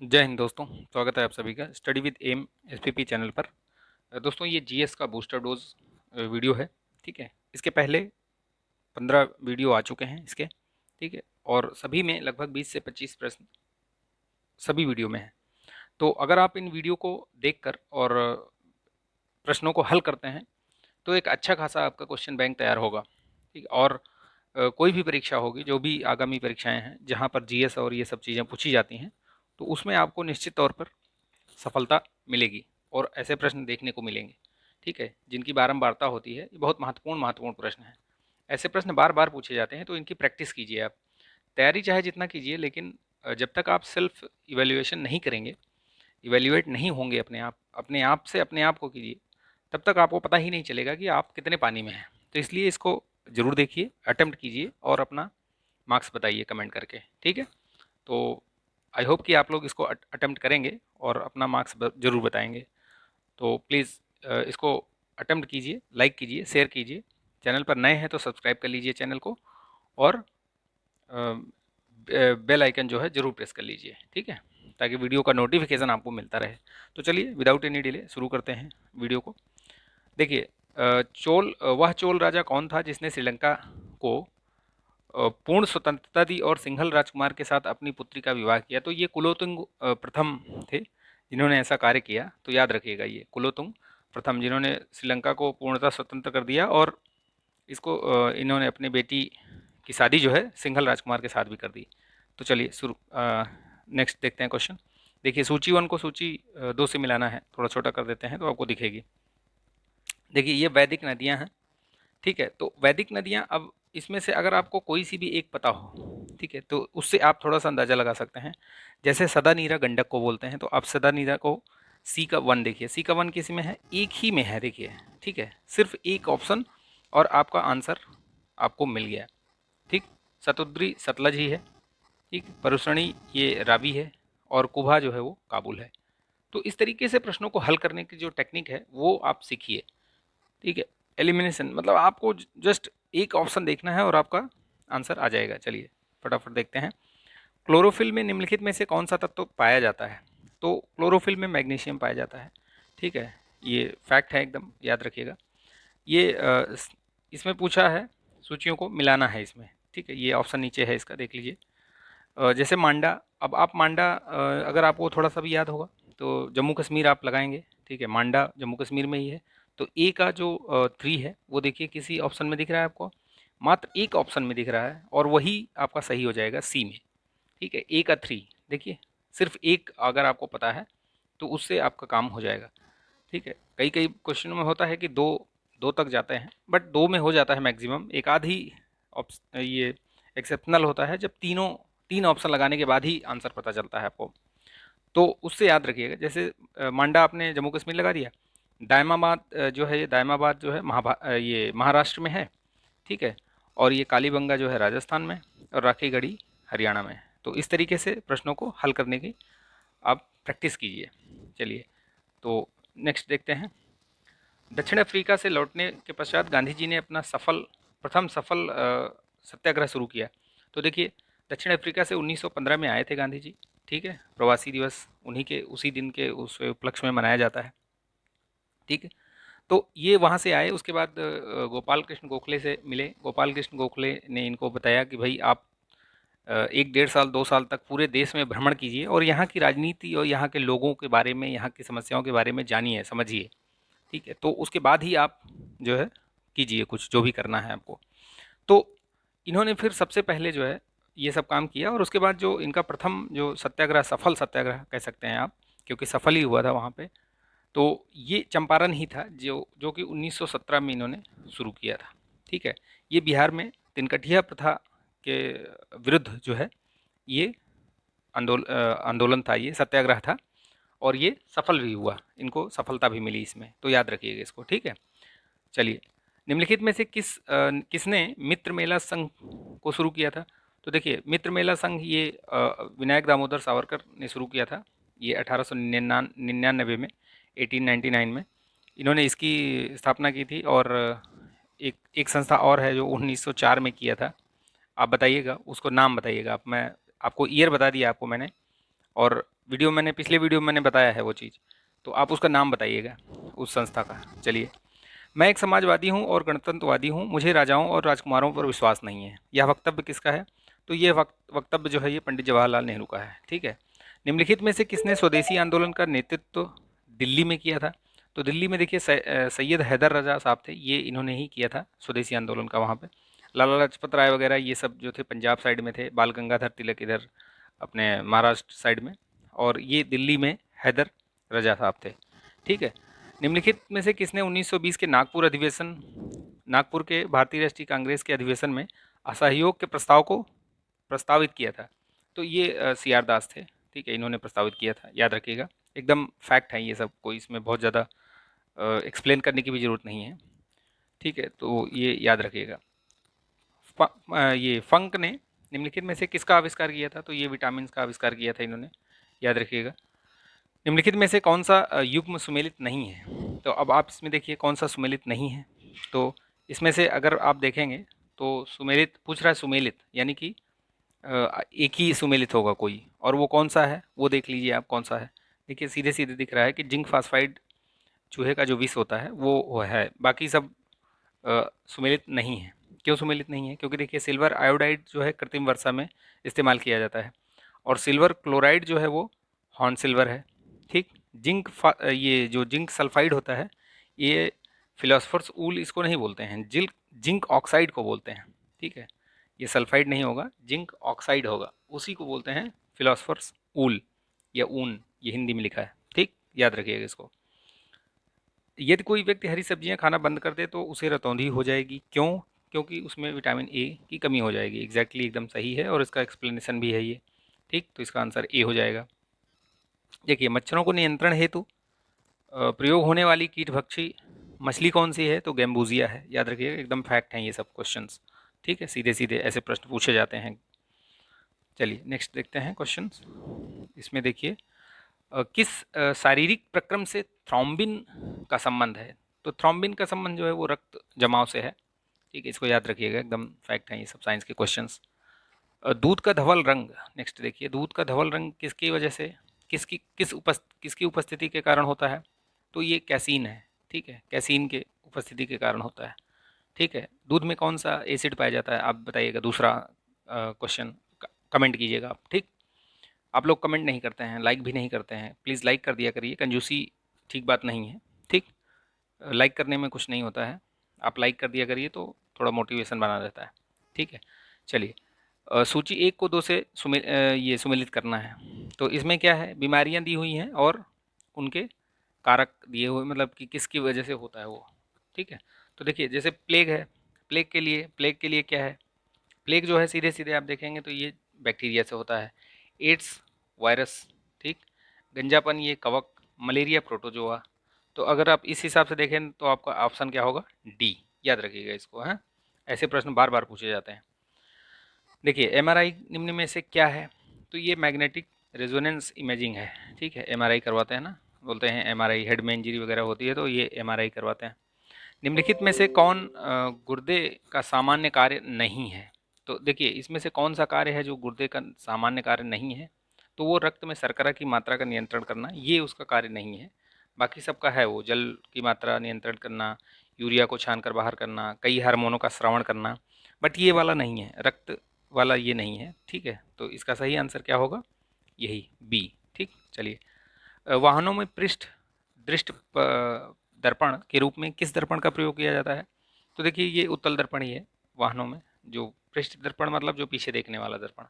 जय हिंद दोस्तों। स्वागत है आप सभी का study with M SPP channel पर। दोस्तों ये जीएस का बूस्टर डोज वीडियो है। ठीक है, इसके पहले 15 वीडियो आ चुके हैं इसके। ठीक है, और सभी में लगभग 20 से 25 प्रश्न सभी वीडियो में हैं। तो अगर आप इन वीडियो को देखकर और प्रश्नों को हल करते हैं तो एक अच्छा खासा आपका क्वेश्चन बैंक तैयार होगा। ठीक है, और कोई भी परीक्षा होगी, जो भी आगामी परीक्षाएं हैं जहाँ पर जीएस और ये सब चीज़ें पूछी जाती हैं, तो उसमें आपको निश्चित तौर पर सफलता मिलेगी और ऐसे प्रश्न देखने को मिलेंगे। ठीक है, जिनकी बारंबारता होती है, ये बहुत महत्वपूर्ण महत्वपूर्ण प्रश्न हैं। ऐसे प्रश्न बार बार पूछे जाते हैं, तो इनकी प्रैक्टिस कीजिए आप। तैयारी चाहे जितना कीजिए, लेकिन जब तक आप सेल्फ इवेल्युएशन नहीं करेंगे, इवेल्युएट नहीं होंगे अपने आप से अपने आप को कीजिए, तब तक आपको पता ही नहीं चलेगा कि आप कितने पानी में हैं। तो इसलिए इसको ज़रूर देखिए, अटेम्प्ट कीजिए और अपना मार्क्स बताइए कमेंट करके। ठीक है, तो आई होप कि आप लोग इसको अटेम्प्ट करेंगे और अपना मार्क्स ज़रूर बताएंगे। तो प्लीज़ इसको अटेम्प्ट कीजिए, लाइक कीजिए, शेयर कीजिए। चैनल पर नए हैं तो सब्सक्राइब कर लीजिए चैनल को, और बेल आइकन जो है ज़रूर प्रेस कर लीजिए। ठीक है, ताकि वीडियो का नोटिफिकेशन आपको मिलता रहे। तो चलिए विदाउट एनी डिले शुरू करते हैं वीडियो को। देखिए, वह चोल राजा कौन था जिसने श्रीलंका को पूर्ण स्वतंत्रता दी और सिंघल राजकुमार के साथ अपनी पुत्री का विवाह किया? तो ये कुलोतुंग प्रथम थे जिन्होंने ऐसा कार्य किया। तो याद रखिएगा, ये कुलोतुंग प्रथम जिन्होंने श्रीलंका को पूर्णतः स्वतंत्र कर दिया, और इसको इन्होंने अपनी बेटी की शादी जो है सिंघल राजकुमार के साथ भी कर दी। तो चलिए शुरू, नेक्स्ट देखते हैं क्वेश्चन। देखिए, सूची 1 को सूची 2 से मिलाना है। थोड़ा छोटा कर देते हैं तो आपको दिखेगी। देखिए, ये वैदिक नदियाँ हैं। ठीक है, तो वैदिक नदियाँ, अब इसमें से अगर आपको कोई सी भी एक पता हो, ठीक है, तो उससे आप थोड़ा सा अंदाजा लगा सकते हैं। जैसे सदा नीरा गंडक को बोलते हैं, तो आप सदा नीरा को सी का वन देखिए, सी का वन किस में है, एक ही में है। देखिए, ठीक है, सिर्फ एक ऑप्शन और आपका आंसर आपको मिल गया। ठीक, शतुद्री सतलज ही है। ठीक, परुष्णी ये रावी है, और कुभा जो है वो काबुल है। तो इस तरीके से प्रश्नों को हल करने की जो टेक्निक है वो आप सीखिए। ठीक है, एलिमिनेशन मतलब आपको जस्ट एक ऑप्शन देखना है और आपका आंसर आ जाएगा। चलिए फटाफट देखते हैं। क्लोरोफिल में निम्नलिखित में से कौन सा तत्व पाया जाता है? तो क्लोरोफिल में मैग्नीशियम पाया जाता है। ठीक है, ये फैक्ट है, एकदम याद रखिएगा। ये इसमें पूछा है, सूचियों को मिलाना है इसमें। ठीक है, ये ऑप्शन नीचे है इसका, देख लीजिए। जैसे मांडा, अब आप मांडा अगर आपको थोड़ा सा भी याद होगा तो जम्मू कश्मीर आप लगाएंगे। ठीक है, मांडा जम्मू कश्मीर में ही है। तो ए का जो 3 है वो देखिए किसी ऑप्शन में दिख रहा है आपको? मात्र एक ऑप्शन में दिख रहा है, और वही आपका सही हो जाएगा सी में। ठीक है, ए का 3 देखिए, सिर्फ एक अगर आपको पता है तो उससे आपका काम हो जाएगा। ठीक है, कई कई क्वेश्चनों में होता है कि दो दो तक जाते हैं, बट दो में हो जाता है मैक्सिमम। एक आध ही ये एक्सेप्शनल होता है जब तीन ऑप्शन लगाने के बाद ही आंसर पता चलता है आपको। तो उससे याद रखिएगा। जैसे मांडा आपने जम्मू कश्मीर लगा दिया, दायमाबाद जो है, ये दायमाबाद जो है ये महाराष्ट्र में है। ठीक है, और ये कालीबंगा जो है राजस्थान में, और राखी गढ़ी हरियाणा में है। तो इस तरीके से प्रश्नों को हल करने की आप प्रैक्टिस कीजिए। चलिए, तो नेक्स्ट देखते हैं। दक्षिण अफ्रीका से लौटने के पश्चात गांधी जी ने अपना प्रथम सफल सत्याग्रह शुरू किया। तो देखिए, दक्षिण अफ्रीका से 1915 में आए थे गांधी जी। ठीक है, प्रवासी दिवस उन्हीं के उसी दिन के उस उपलक्ष्य में मनाया जाता है। ठीक है, तो ये वहाँ से आए, उसके बाद गोपाल कृष्ण गोखले से मिले। गोपाल कृष्ण गोखले ने इनको बताया कि भाई आप 1 डेढ़ साल 2 साल तक पूरे देश में भ्रमण कीजिए और यहाँ की राजनीति और यहाँ के लोगों के बारे में, यहाँ की समस्याओं के बारे में जानिए, समझिए। ठीक है, तो उसके बाद ही आप जो है कीजिए कुछ, जो भी करना है आपको। तो इन्होंने फिर सबसे पहले जो है ये सब काम किया, और उसके बाद जो इनका प्रथम जो सत्याग्रह, सफल सत्याग्रह कह सकते हैं आप, क्योंकि सफल ही हुआ था वहाँ पे, तो ये चंपारण ही था जो जो कि 1917 में इन्होंने शुरू किया था। ठीक है, ये बिहार में तिनकठिया प्रथा के विरुद्ध जो है ये आंदोलन था, ये सत्याग्रह था, और ये सफल भी हुआ, इनको सफलता भी मिली इसमें। तो याद रखिएगा इसको। ठीक है, चलिए, निम्नलिखित में से किसने मित्र मेला संघ को शुरू किया था? तो देखिए, मित्र मेला संघ ये विनायक दामोदर सावरकर ने शुरू किया था। ये 1899 में, 1899 में इन्होंने इसकी स्थापना की थी। और एक एक संस्था और है जो 1904 में किया था। आप बताइएगा उसको, नाम बताइएगा आप। मैं आपको ईयर बता दिया आपको मैंने, और पिछले वीडियो में मैंने बताया है वो चीज़, तो आप उसका नाम बताइएगा उस संस्था का। चलिए, मैं एक समाजवादी हूँ और गणतंत्रवादी हूँ, मुझे राजाओं और राजकुमारों पर विश्वास नहीं है। यह वक्तव्य किसका है? तो ये वक्तव्य जो है ये पंडित जवाहरलाल नेहरू का है। ठीक है। निम्नलिखित में से किसने स्वदेशी आंदोलन का नेतृत्व दिल्ली में किया था? तो दिल्ली में देखिए सैयद हैदर रजा साहब थे, ये इन्होंने ही किया था स्वदेशी आंदोलन का वहाँ पे। लाला लाजपत राय वगैरह ये सब जो थे पंजाब साइड में थे, बाल गंगाधर तिलक इधर अपने महाराष्ट्र साइड में, और ये दिल्ली में हैदर रजा साहब थे। ठीक है। निम्नलिखित में से किसने 1920 के नागपुर के भारतीय राष्ट्रीय कांग्रेस के अधिवेशन में असहयोग के प्रस्ताव को प्रस्तावित किया था? तो ये सी आर दास थे। ठीक है, इन्होंने प्रस्तावित किया था, याद रखिएगा। एकदम फैक्ट है ये सब, कोई इसमें बहुत ज़्यादा एक्सप्लेन करने की भी ज़रूरत नहीं है। ठीक है, तो ये याद रखिएगा। ये फंक ने निम्नलिखित में से किसका आविष्कार किया था? तो ये विटामिन का आविष्कार किया था इन्होंने, याद रखिएगा। निम्नलिखित में से कौन सा युग्म सुमेलित नहीं है? तो अब आप इसमें देखिए कौन सा सुमेलित नहीं है। तो इसमें से अगर आप देखेंगे तो सुमेलित पूछ रहा है, सुमेलित यानी कि एक ही सुमेलित होगा कोई, और वो कौन सा है वो देख लीजिए आप कौन सा है। देखिए सीधे सीधे दिख रहा है कि जिंक फास्फाइड चूहे का जो विष होता है वो है, बाकी सब सुमेलित नहीं है। क्यों सुमेलित नहीं है? क्योंकि देखिए सिल्वर आयोडाइड जो है कृत्रिम वर्षा में इस्तेमाल किया जाता है, और सिल्वर क्लोराइड जो है वो हॉर्न सिल्वर है। ठीक। ये जो जिंक सल्फाइड होता है, ये फिलोसफर्स ऊल इसको नहीं बोलते हैं, जिंक ऑक्साइड को बोलते हैं। ठीक है, ये सल्फाइड नहीं होगा, जिंक ऑक्साइड होगा, उसी को बोलते हैं फिलोसफर्स ऊल या ऊन, ये हिंदी में लिखा है। ठीक, याद रखिएगा इसको। यदि कोई व्यक्ति हरी सब्जियां खाना बंद कर दे तो उसे रतौंधी हो जाएगी, क्यों? क्योंकि उसमें विटामिन ए की कमी हो जाएगी। एग्जैक्टली एकदम सही है, और इसका एक्सप्लेनेशन भी है ये। ठीक, तो इसका आंसर ए हो जाएगा। देखिए, मच्छरों को नियंत्रण हेतु प्रयोग होने वाली कीटभक्षी मछली कौन सी है? तो गैम्बूजिया है, याद रखिएगा। एकदम फैक्ट हैं ये सब क्वेश्चंस। ठीक है, सीधे सीधे ऐसे प्रश्न पूछे जाते हैं। चलिए नेक्स्ट देखते हैं क्वेश्चंस। इसमें देखिए किस शारीरिक प्रक्रम से थ्रोम्बिन का संबंध है? तो थ्रोम्बिन का संबंध जो है वो रक्त जमाव से है। ठीक है, इसको याद रखिएगा, एकदम फैक्ट है ये सब साइंस के क्वेश्चंस। दूध का धवल रंग, नेक्स्ट देखिए, दूध का धवल रंग किसकी वजह से, किसकी उपस्थिति के कारण होता है? तो ये कैसीन है। ठीक है, कैसीन के उपस्थिति के कारण होता है। ठीक है, दूध में कौन सा एसिड पाया जाता है आप बताइएगा? दूसरा क्वेश्चन कमेंट कीजिएगा आप। ठीक, आप लोग कमेंट नहीं करते हैं, लाइक भी नहीं करते हैं, प्लीज़ लाइक कर दिया करिए, कंजूसी ठीक बात नहीं है। ठीक, लाइक करने में कुछ नहीं होता है, आप लाइक कर दिया करिए तो थोड़ा मोटिवेशन बना रहता है। ठीक है, चलिए सूची एक को दो से ये सुमेलित करना है। तो इसमें क्या है, बीमारियां दी हुई हैं और उनके कारक दिए हुए, मतलब कि किसकी वजह से होता है वो। ठीक है, तो देखिए जैसे प्लेग है, प्लेग के लिए क्या है? प्लेग जो है सीधे सीधे आप देखेंगे तो ये बैक्टीरिया से होता है। AIDS virus. ठीक, गंजापन ये कवक, मलेरिया प्रोटोजोआ। तो अगर आप इस हिसाब से देखें तो आपका ऑप्शन क्या होगा? डी, याद रखिएगा इसको। है, ऐसे प्रश्न बार बार पूछे जाते हैं। देखिए एमआरआई निम्न में से क्या है? तो ये मैग्नेटिक रेजोनेंस इमेजिंग है। ठीक है, एमआरआई करवाते हैं ना, बोलते हैं एमआरआई, हेड में इंजरी वगैरह होती है तो ये एमआरआई करवाते हैं। निम्नलिखित में से कौन गुर्दे का सामान्य कार्य नहीं है? तो देखिए इसमें से कौन सा कार्य है जो गुर्दे का सामान्य कार्य नहीं है? तो वो रक्त में शर्करा की मात्रा का नियंत्रण करना, ये उसका कार्य नहीं है। बाकी सबका है, वो जल की मात्रा नियंत्रण करना, यूरिया को छान कर बाहर करना, कई हार्मोनों का श्रवण करना, बट ये वाला नहीं है, रक्त वाला ये नहीं है। ठीक है, तो इसका सही आंसर क्या होगा? यही बी। ठीक, चलिए वाहनों में दृष्ट दर्पण के रूप में किस दर्पण का प्रयोग किया जाता है? तो देखिए ये उत्तल दर्पण ही है वाहनों में, जो पृष्ठ दर्पण मतलब जो पीछे देखने वाला दर्पण।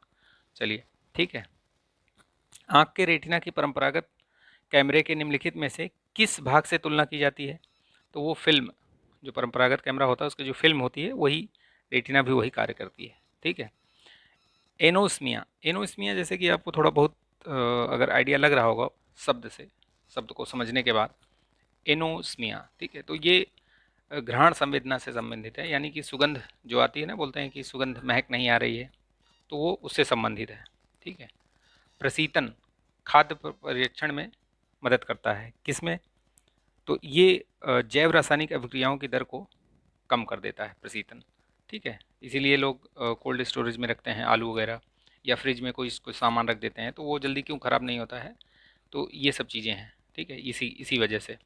चलिए ठीक है, आँख के रेटिना की परंपरागत कैमरे के निम्नलिखित में से किस भाग से तुलना की जाती है? तो वो फिल्म, जो परंपरागत कैमरा होता है उसकी जो फिल्म होती है वही रेटिना भी वही कार्य करती है। ठीक है, एनोस्मिया जैसे कि आपको थोड़ा बहुत अगर आइडिया लग रहा होगा शब्द से, शब्द को समझने के बाद, एनोस्मिया। ठीक है, तो ये घ्राण संवेदना से संबंधित है, यानी कि सुगंध जो आती है ना, बोलते हैं कि सुगंध महक नहीं आ रही है, तो वो उससे संबंधित है। ठीक है, प्रशीतन खाद्य परीक्षण में मदद करता है, किसमें? तो ये जैव रासायनिक अभिक्रियाओं की दर को कम कर देता है प्रशीतन। ठीक है, इसीलिए लोग कोल्ड स्टोरेज में रखते हैं आलू वगैरह, या फ्रिज में कोई सामान रख देते हैं तो वो जल्दी क्यों ख़राब नहीं होता है? तो ये सब चीज़ें हैं, ठीक है, इसी इसी वजह से।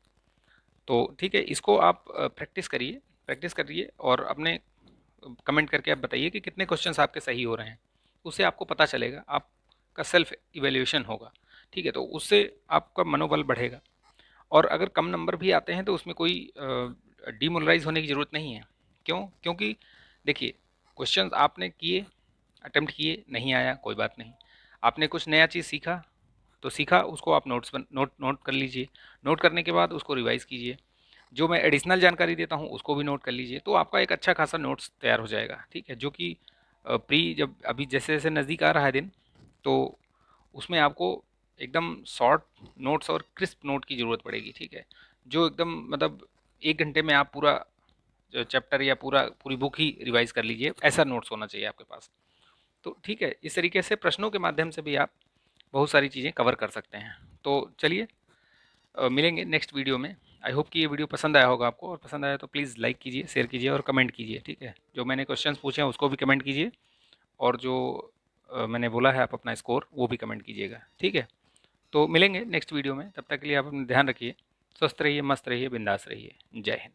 तो ठीक है, इसको आप प्रैक्टिस करिए और अपने कमेंट करके आप बताइए कि कितने क्वेश्चंस आपके सही हो रहे हैं। उससे आपको पता चलेगा, आपका सेल्फ इवेल्यूएशन होगा, ठीक है, तो उससे आपका मनोबल बढ़ेगा। और अगर कम नंबर भी आते हैं तो उसमें कोई डीमोरलाइज होने की ज़रूरत नहीं है। क्यों? क्योंकि देखिए, क्वेश्चंस आपने किए, अटेम्प्ट किए, नहीं आया कोई बात नहीं। आपने कुछ नया चीज़ सीखा तो सीखा, उसको आप नोट नोट कर लीजिए। नोट करने के बाद उसको रिवाइज़ कीजिए। जो मैं एडिशनल जानकारी देता हूँ उसको भी नोट कर लीजिए, तो आपका एक अच्छा खासा नोट्स तैयार हो जाएगा, ठीक है, जो कि प्री जब अभी जैसे जैसे नज़दीक आ रहा है दिन, तो उसमें आपको एकदम शॉर्ट नोट्स और क्रिस्प नोट की ज़रूरत पड़ेगी, ठीक है, जो एकदम मतलब 1 घंटे में आप पूरा चैप्टर या पूरी बुक ही रिवाइज कर लीजिए, ऐसा नोट्स होना चाहिए आपके पास। तो ठीक है, इस तरीके से प्रश्नों के माध्यम से भी आप बहुत सारी चीज़ें कवर कर सकते हैं। तो चलिए, मिलेंगे नेक्स्ट वीडियो में। आई होप कि ये वीडियो पसंद आया होगा आपको, और पसंद आया तो प्लीज़ लाइक कीजिए, शेयर कीजिए और कमेंट कीजिए, ठीक है। जो मैंने क्वेश्चंस पूछे हैं उसको भी कमेंट कीजिए, और जो मैंने बोला है आप अपना स्कोर वो भी कमेंट कीजिएगा, ठीक है। तो मिलेंगे नेक्स्ट वीडियो में, तब तक के लिए आप अपना ध्यान रखिए, स्वस्थ रहिए, मस्त रहिए, बिंदास रहिए। जय हिंद।